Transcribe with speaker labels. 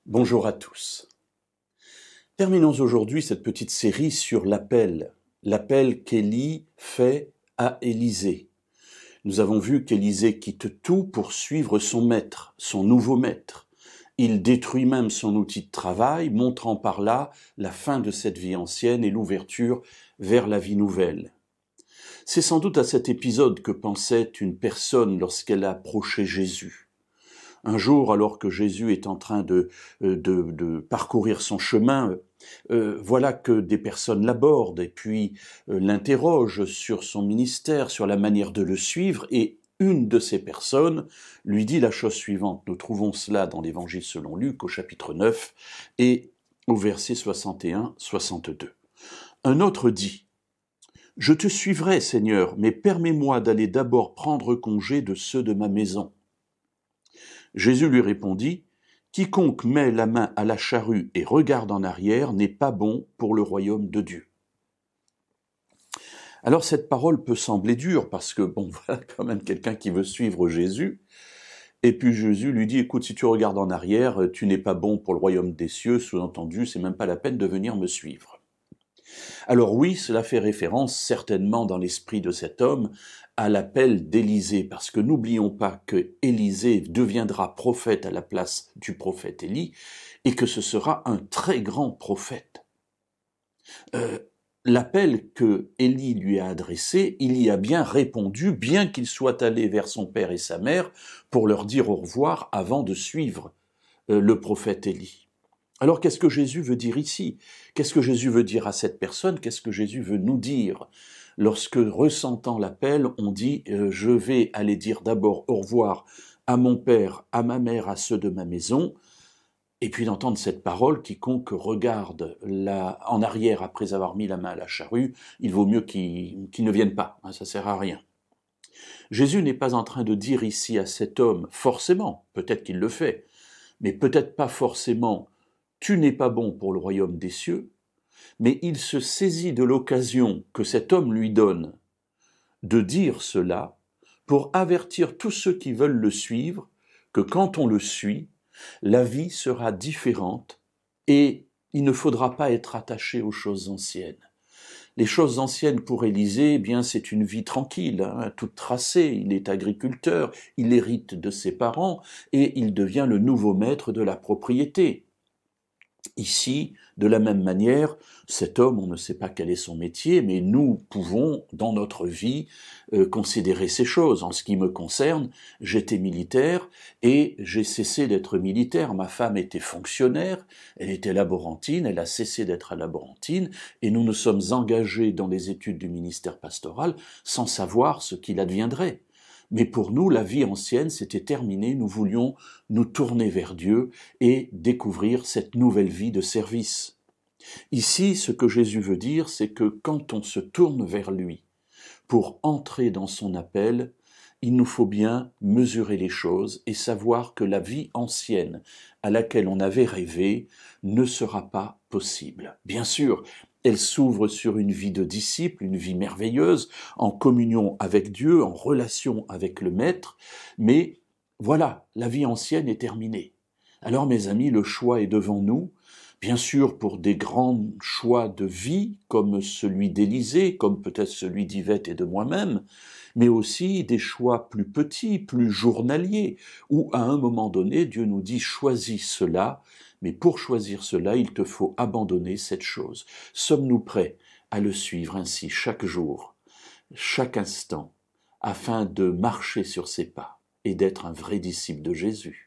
Speaker 1: Bonjour à tous. Terminons aujourd'hui cette petite série sur l'appel qu'Élie fait à Élisée. Nous avons vu qu'Élisée quitte tout pour suivre son maître, son nouveau maître. Il détruit même son outil de travail, montrant par là la fin de cette vie ancienne et l'ouverture vers la vie nouvelle. C'est sans doute à cet épisode que pensait une personne lorsqu'elle approchait Jésus. Un jour, alors que Jésus est en train de parcourir son chemin, voilà que des personnes l'abordent et puis l'interrogent sur son ministère, sur la manière de le suivre, et une de ces personnes lui dit la chose suivante. Nous trouvons cela dans l'Évangile selon Luc au chapitre 9 et au verset 61-62. Un autre dit « Je te suivrai, Seigneur, mais permets-moi d'aller d'abord prendre congé de ceux de ma maison. » Jésus lui répondit, « Quiconque met la main à la charrue et regarde en arrière n'est pas bon pour le royaume de Dieu. » Alors cette parole peut sembler dure parce que, voilà quand même quelqu'un qui veut suivre Jésus. Et puis Jésus lui dit, « Écoute, si tu regardes en arrière, tu n'es pas bon pour le royaume des cieux, sous-entendu, c'est même pas la peine de venir me suivre. » Alors oui, cela fait référence certainement dans l'esprit de cet homme à l'appel d'Élisée, parce que n'oublions pas que Élisée deviendra prophète à la place du prophète Élie, et que ce sera un très grand prophète. L'appel que Élie lui a adressé, il y a bien répondu, bien qu'il soit allé vers son père et sa mère pour leur dire au revoir avant de suivre le prophète Élie. Alors qu'est-ce que Jésus veut dire ici? Qu'est-ce que Jésus veut dire à cette personne? Qu'est-ce que Jésus veut nous dire? Lorsque, ressentant l'appel, on dit « je vais aller dire d'abord au revoir à mon père, à ma mère, à ceux de ma maison », et puis d'entendre cette parole, quiconque regarde en arrière après avoir mis la main à la charrue, il vaut mieux qu'il ne vienne pas, ça sert à rien. Jésus n'est pas en train de dire ici à cet homme, forcément, peut-être qu'il le fait, mais peut-être pas forcément, tu n'es pas bon pour le royaume des cieux, mais il se saisit de l'occasion que cet homme lui donne de dire cela pour avertir tous ceux qui veulent le suivre que quand on le suit, la vie sera différente et il ne faudra pas être attaché aux choses anciennes. Les choses anciennes pour Élisée, eh bien, c'est une vie tranquille, toute tracée. Il est agriculteur, il hérite de ses parents et il devient le nouveau maître de la propriété. Ici, de la même manière, cet homme, on ne sait pas quel est son métier, mais nous pouvons, dans notre vie, considérer ces choses. En ce qui me concerne, j'étais militaire et j'ai cessé d'être militaire. Ma femme était fonctionnaire, elle était laborantine, elle a cessé d'être laborantine, et nous nous sommes engagés dans les études du ministère pastoral sans savoir ce qu'il adviendrait. Mais pour nous, la vie ancienne, s'était terminée, nous voulions nous tourner vers Dieu et découvrir cette nouvelle vie de service. Ici, ce que Jésus veut dire, c'est que quand on se tourne vers lui pour entrer dans son appel, il nous faut bien mesurer les choses et savoir que la vie ancienne à laquelle on avait rêvé ne sera pas possible. Bien sûr, elle s'ouvre sur une vie de disciple, une vie merveilleuse, en communion avec Dieu, en relation avec le Maître, mais voilà, la vie ancienne est terminée. Alors mes amis, le choix est devant nous, bien sûr pour des grands choix de vie, comme celui d'Élisée, comme peut-être celui d'Yvette et de moi-même, mais aussi des choix plus petits, plus journaliers, où à un moment donné, Dieu nous dit « choisis cela », mais pour choisir cela, il te faut abandonner cette chose. Sommes-nous prêts à le suivre ainsi chaque jour, chaque instant, afin de marcher sur ses pas et d'être un vrai disciple de Jésus ?